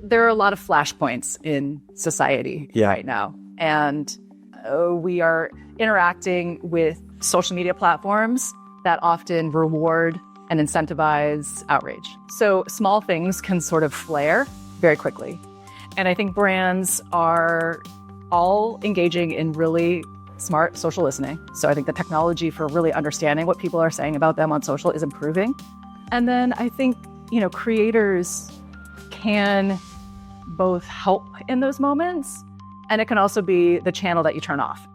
there are a lot of flashpoints in society right now. And we are interacting with social media platforms that often reward and incentivize outrage. So small things can sort of flare very quickly. And I think brands are all engaging in really smart social listening. So I think the technology for really understanding what people are saying about them on social is improving. And then I think, creators can both help in those moments, and it can also be the channel that you turn off.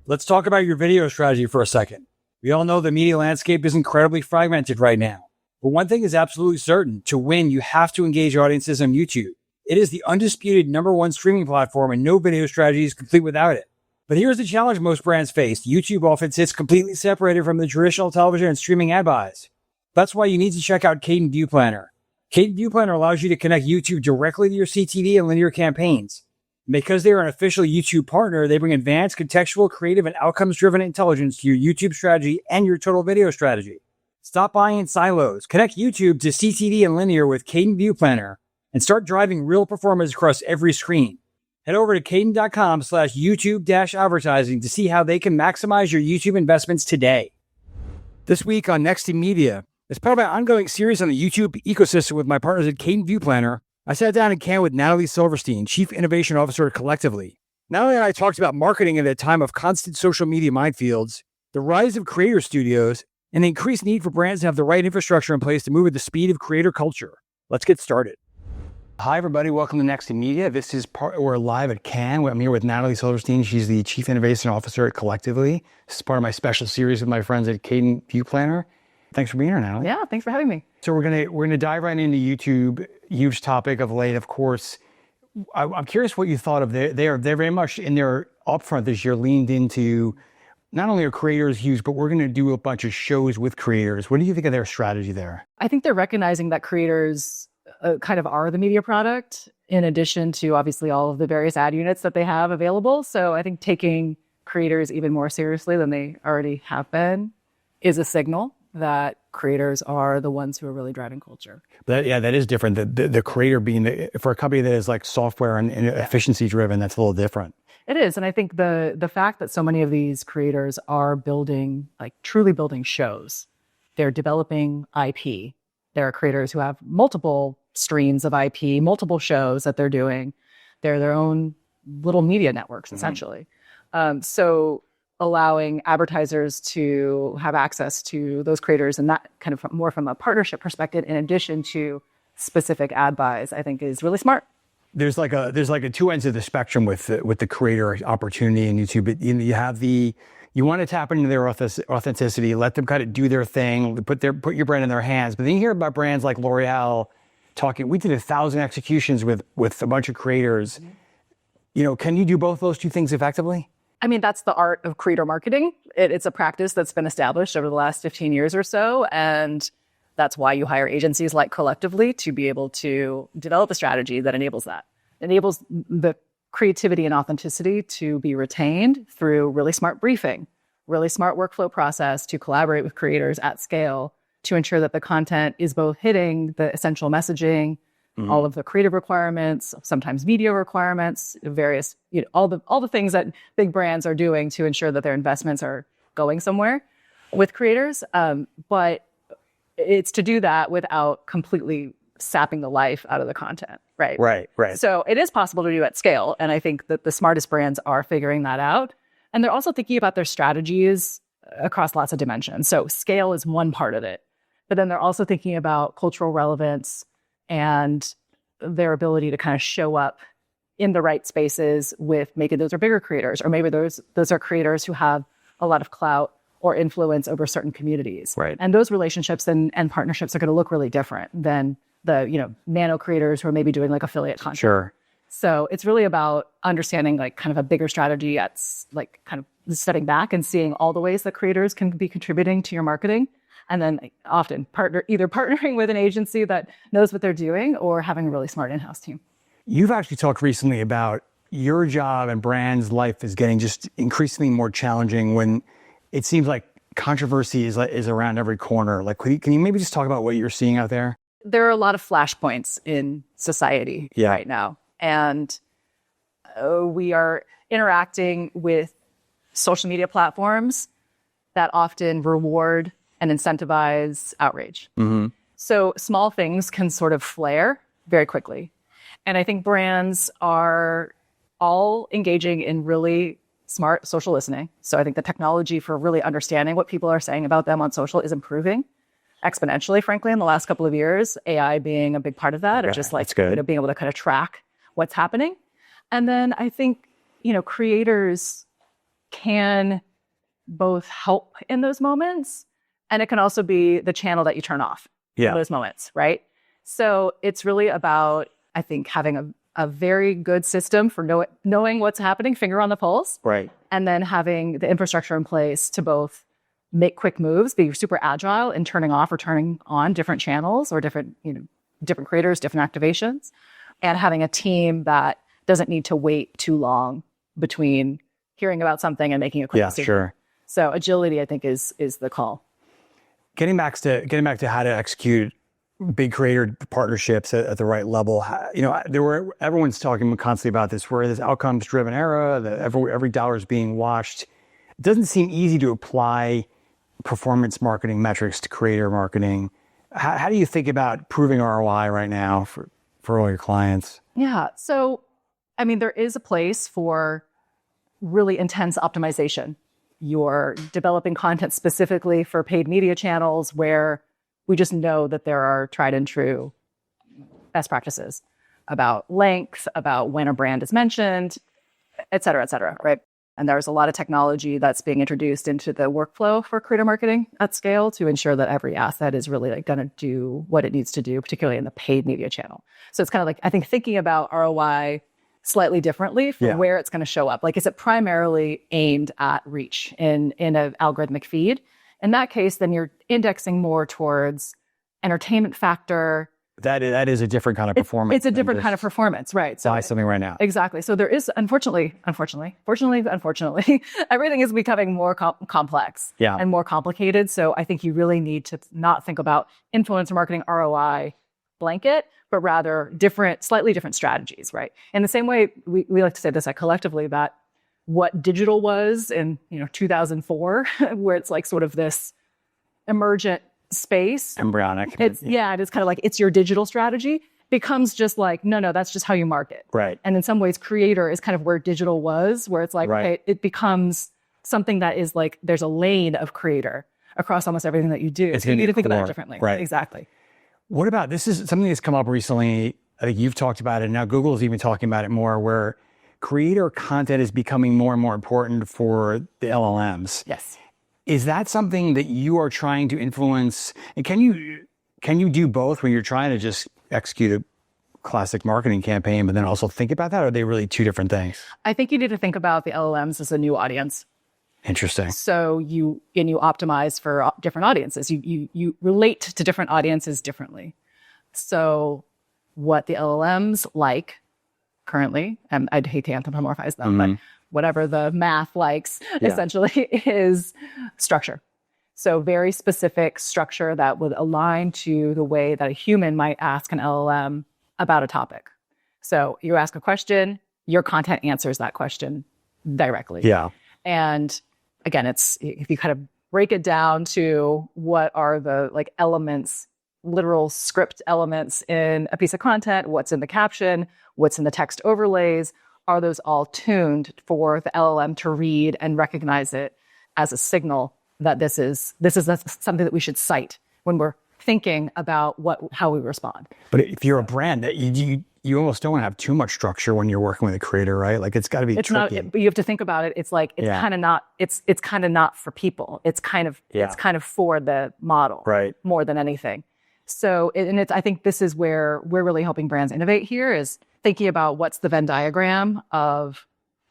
Let's talk about your video strategy for a second. We all know the media landscape is incredibly fragmented right now. But one thing is absolutely certain. To win, you have to engage audiences on YouTube. It is the undisputed #1 streaming platform, and no video strategy is complete without it. But here's the challenge most brands face. YouTube often sits completely separated from the traditional television and streaming ad buys. That's why you need to check out Cadent View Planner. Cadent View Planner allows you to connect YouTube directly to your CTV and linear campaigns. Because they are an official YouTube partner, they bring advanced, contextual, creative, and outcomes-driven intelligence to your YouTube strategy and your total video strategy. Stop buying in silos. Connect YouTube to CTV and linear with Cadent View Planner and start driving real performance across every screen. Head over to cadent.com/YouTube-advertising to see how they can maximize your YouTube investments today. This week on Next in Media, as part of my ongoing series on the YouTube ecosystem with my partners at Cadent View Planner, I sat down in Cannes with Natalie Silverstein, Chief Innovation Officer at Collectively. Natalie and I talked about marketing at a time of constant social media minefields, the rise of creator studios, and the increased need for brands to have the right infrastructure in place to move at the speed of creator culture. Let's get started. Hi, everybody. Welcome to Next in Media. We're live at Cannes. I'm here with Natalie Silverstein. She's the Chief Innovation Officer at Collectively. This is part of my special series with my friends at Cadent View Planner. Thanks for being here, Natalie. Yeah, thanks for having me. So we're gonna dive right into YouTube. Huge topic of late, of course. I'm curious what you thought of. They're very much in their upfront this year leaned into not only are creators huge, but we're going to do a bunch of shows with creators. What do you think of their strategy there? I think they're recognizing that creators kind of are the media product, in addition to obviously all of the various ad units that they have available. So I think taking creators even more seriously than they already have been is a signal that creators are the ones who are really driving culture. That is different. The creator being, for a company that is like software and efficiency driven, that's a little different. It is. And I think the fact that so many of these creators are building, like truly building shows, they're developing IP. There are creators who have multiple streams of IP, multiple shows that they're doing. They're their own little media networks, essentially. So allowing advertisers to have access to those creators, and that kind of more from a partnership perspective, in addition to specific ad buys, I think is really smart. There's like a two ends of the spectrum with the creator opportunity in YouTube. You have you want to tap into their authenticity, let them kind of do their thing, put your brand in their hands. But then you hear about brands like L'Oreal talking. We did 1,000 executions with a bunch of creators. Can you do both those two things effectively? I mean, that's the art of creator marketing. It's a practice that's been established over the last 15 years or so. And that's why you hire agencies like Collectively to be able to develop a strategy that enables that. Enables the creativity and authenticity to be retained through really smart briefing, really smart workflow process to collaborate with creators at scale to ensure that the content is both hitting the essential messaging, all of the creative requirements, sometimes media requirements, various, all the things that big brands are doing to ensure that their investments are going somewhere with creators. But it's to do that without completely sapping the life out of the content, right? Right. So it is possible to do at scale. And I think that the smartest brands are figuring that out. And they're also thinking about their strategies across lots of dimensions. So scale is one part of it. But then they're also thinking about cultural relevance and their ability to kind of show up in the right spaces with maybe those are bigger creators, or maybe those are creators who have a lot of clout or influence over certain communities. Right. And those relationships and partnerships are going to look really different than the nano creators who are maybe doing like affiliate content. Sure. So it's really about understanding like kind of a bigger strategy at like kind of stepping back and seeing all the ways that creators can be contributing to your marketing. And then often either partnering with an agency that knows what they're doing or having a really smart in-house team. You've actually talked recently about your job and brands' life is getting just increasingly more challenging when it seems like controversy is around every corner. Like, can you maybe just talk about what you're seeing out there? There are a lot of flashpoints in society right now. And we are interacting with social media platforms that often reward and incentivize outrage. Mm-hmm. So small things can sort of flare very quickly. And I think brands are all engaging in really smart social listening. So I think the technology for really understanding what people are saying about them on social is improving exponentially, frankly, in the last couple of years, AI being a big part of that, of just like being able to kind of track what's happening. And then I think, creators can both help in those moments, and it can also be the channel that you turn off in those moments, right? So it's really about, I think, having a very good system for knowing what's happening, finger on the pulse, right? And then having the infrastructure in place to both make quick moves, be super agile in turning off or turning on different channels or different creators, different activations, and having a team that doesn't need to wait too long between hearing about something and making a quick decision. Sure. So agility, I think, is the call. Getting back to how to execute big creator partnerships at the right level. Everyone's talking constantly about this. We're in this outcomes-driven era that every dollar is being watched. It doesn't seem easy to apply performance marketing metrics to creator marketing. How do you think about proving ROI right now for all your clients? Yeah. So, there is a place for really intense optimization. You're developing content specifically for paid media channels where we just know that there are tried and true best practices about length, about when a brand is mentioned, et cetera, right? And there's a lot of technology that's being introduced into the workflow for creator marketing at scale to ensure that every asset is really going to do what it needs to do, particularly in the paid media channel. So it's kind of like, I think, thinking about ROI slightly differently from where it's going to show up. Like, is it primarily aimed at reach in an algorithmic feed? In that case, then you're indexing more towards entertainment factor. That is a different kind of performance. It's a different kind of performance, right? So buy something right now. Exactly. So there is, unfortunately, everything is becoming more complex and more complicated. So I think you really need to not think about influencer marketing ROI blanket, but rather slightly different strategies, right? In the same way, we like to say this collectively, that what digital was in 2004, where it's like sort of this emergent space, embryonic. It is kind of like it's your digital strategy, becomes just like no, that's just how you market, right? And in some ways, creator is kind of where digital was, where it's like okay, it becomes something that is like there's a lane of creator across almost everything that you do. So you need to think about it differently, right? Exactly. What about this? Is something that's come up recently. I think you've talked about it, and now Google is even talking about it more, where creator content is becoming more and more important for the LLMs. Yes. Is that something that you are trying to influence? And can you do both when you're trying to just execute a classic marketing campaign, but then also think about that? Or are they really two different things? I think you need to think about the LLMs as a new audience. Interesting. So you optimize for different audiences. You relate to different audiences differently. So what the LLMs like currently, and I'd hate to anthropomorphize them, but whatever the math likes essentially is structure. So very specific structure that would align to the way that a human might ask an LLM about a topic. So you ask a question, your content answers that question directly. Yeah. And again, it's if you kind of break it down to what are the like elements, literal script elements in a piece of content, what's in the caption, what's in the text overlays, are those all tuned for the LLM to read and recognize it as a signal that this is something that we should cite when we're thinking about how we respond. But if you're a brand, you almost don't want to have too much structure when you're working with a creator, right? Like it's got to be tricky. But you have to think about it. It's like it's kind of not. It's kind of not for people. It's kind of for the model, right? More than anything. So I think this is where we're really helping brands innovate here, is thinking about what's the Venn diagram of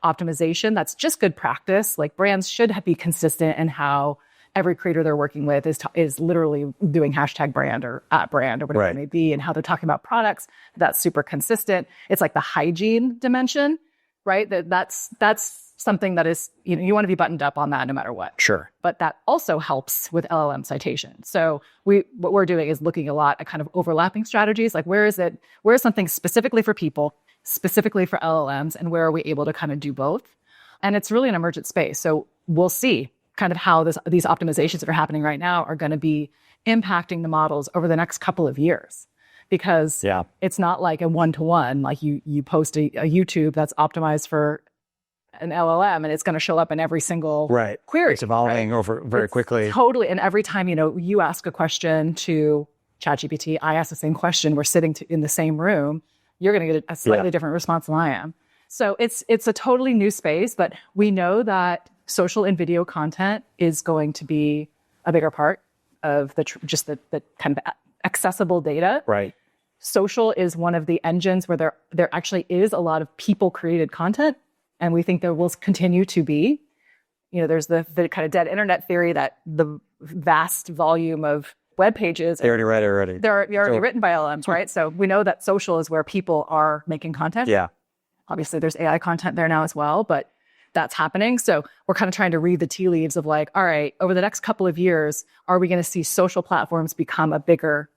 optimization. That's just good practice. Like brands should be consistent in how every creator they're working with is literally doing #brand or @brand or whatever it may be, and how they're talking about products. That's super consistent. It's like the hygiene dimension, right? That's something that is, you want to be buttoned up on that no matter what. Sure. But that also helps with LLM citation. So what we're doing is looking a lot at kind of overlapping strategies, like where is something specifically for people, specifically for LLMs, and where are we able to kind of do both? And it's really an emergent space. So we'll see kind of how these optimizations that are happening right now are going to be impacting the models over the next couple of years. Because it's not like a one-to-one, like you post a YouTube that's optimized for an LLM and it's going to show up in every single query. It's evolving over very quickly. Totally. And every time, you ask a question to ChatGPT, I ask the same question, we're sitting in the same room, you're going to get a slightly different response than I am. So it's a totally new space, but we know that social and video content is going to be a bigger part of the kind of accessible data. Right. Social is one of the engines where there actually is a lot of people-created content, and we think there will continue to be. There's the kind of dead internet theory that the vast volume of web pages... They already read it already. They're already written by LLMs, right? So we know that social is where people are making content. Yeah. Obviously, there's AI content there now as well, but that's happening. So we're kind of trying to read the tea leaves of like, all right, over the next couple of years, are we going to see social platforms become a bigger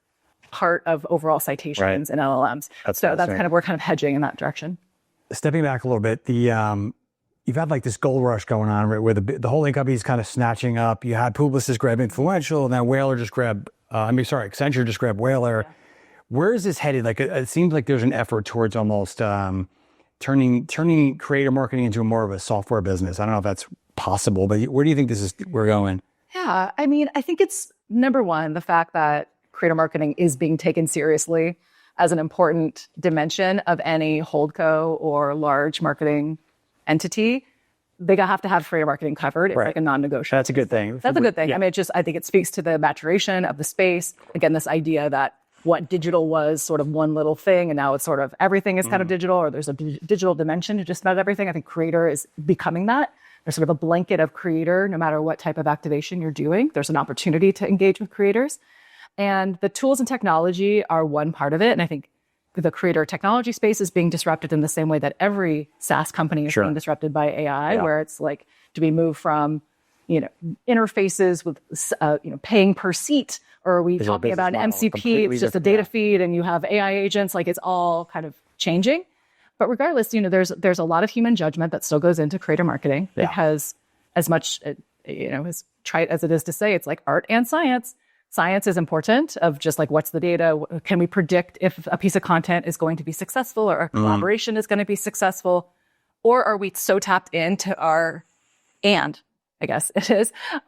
part of overall citations and LLMs? That's kind of, we're kind of hedging in that direction. Stepping back a little bit, you've had like this gold rush going on, right, where the holding company is kind of snatching up. You had Publicis grab Influential, and then Accenture just grabbed Whaler. Yeah. Where is this headed? Like, it seems like there's an effort towards almost turning creator marketing into more of a software business. I don't know if that's possible, but where do you think we're going? Yeah, I mean, I think it's number one, the fact that creator marketing is being taken seriously as an important dimension of any holdco or large marketing entity. They have to have creator marketing covered. It's like a non-negotiable. That's a good thing. That's a good thing. Yeah. I mean, I think it speaks to the maturation of the space. Again, this idea that what digital was sort of one little thing, and now it's sort of everything is kind of digital, or there's a digital dimension to just about everything. I think creator is becoming that. There's sort of a blanket of creator, no matter what type of activation you're doing. There's an opportunity to engage with creators. And the tools and technology are one part of it. And I think the creator technology space is being disrupted in the same way that every SaaS company is being disrupted by AI, where it's like, do we move from, interfaces with, paying per seat, or are we talking about an MCP? It's just a data feed and you have AI agents, like it's all kind of changing. But regardless, there's a lot of human judgment that still goes into creator marketing because as much, as trite as it is to say, it's like art and science. Science is important of just like, what's the data? Can we predict if a piece of content is going to be successful or a collaboration is going to be successful? Or are we so tapped into are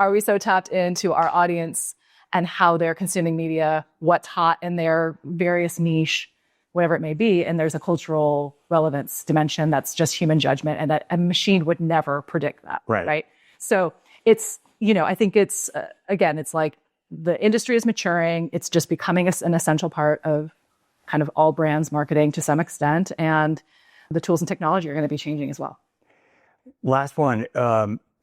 we so tapped into our audience and how they're consuming media, what's hot in their various niche, whatever it may be, and there's a cultural relevance dimension that's just human judgment, and that a machine would never predict that, right? So it's, I think it's, again, it's like the industry is maturing. It's just becoming an essential part of kind of all brands marketing to some extent, and the tools and technology are going to be changing as well. Last one.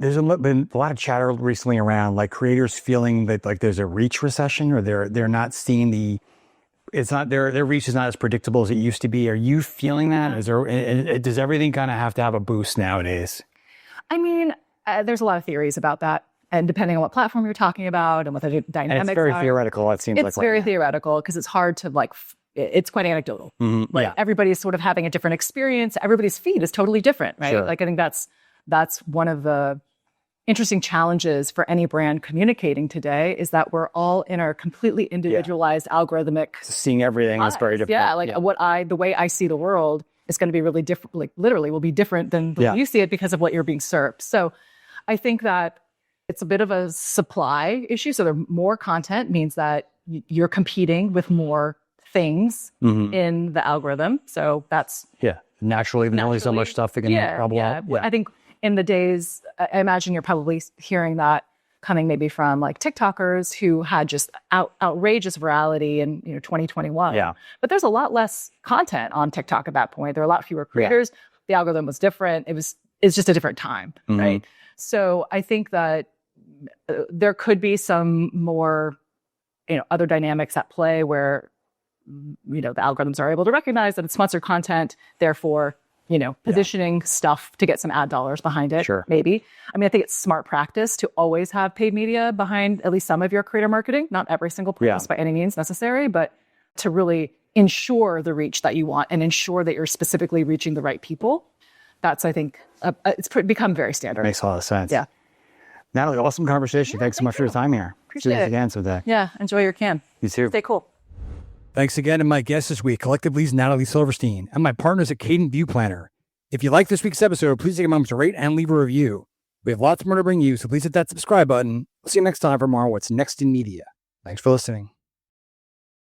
There's been a lot of chatter recently around like creators feeling that like there's a reach recession, or they're not seeing their reach is not as predictable as it used to be. Are you feeling that? Does everything kind of have to have a boost nowadays? I mean, there's a lot of theories about that, and depending on what platform you're talking about and what the dynamics are. It's very theoretical. It seems like it's very theoretical because it's hard to like. It's quite anecdotal. Everybody's sort of having a different experience. Everybody's feed is totally different, right? Sure. Like I think that's one of the interesting challenges for any brand communicating today is that we're all in our completely individualized algorithmic. Seeing everything is very different. Yeah, the way I see the world is going to be really different. Like literally, will be different than the way you see it because of what you're being served. So, I think that it's a bit of a supply issue. So, more content means that you're competing with more things in the algorithm. So that's naturally. There's only so much stuff that can probably. Yeah. I think. In the days, I imagine you're probably hearing that coming maybe from like TikTokers who had just outrageous virality in 2021. Yeah. But there's a lot less content on TikTok at that point. There are a lot fewer creators. Yeah. The algorithm was different. It's just a different time, right? So I think that there could be some more, other dynamics at play where, the algorithms are able to recognize that it's sponsored content, therefore positioning stuff to get some ad dollars behind it. Sure. Maybe. I mean, I think it's smart practice to always have paid media behind at least some of your creator marketing, not every single post by any means necessary, but to really ensure the reach that you want and ensure that you're specifically reaching the right people. That's, I think, it's become very standard. Makes a lot of sense. Yeah. Natalie, awesome conversation. Thanks so much for your time here. Appreciate it. Again today. Yeah. Enjoy your can. You too. Stay cool. Thanks again to my guest this week, Collectively's Natalie Silverstein, and my partners at Cadent View Planner. If you like this week's episode, please take a moment to rate and leave a review. We have lots more to bring you, so please hit that subscribe button. We'll see you next time for more What's Next in Media. Thanks for listening.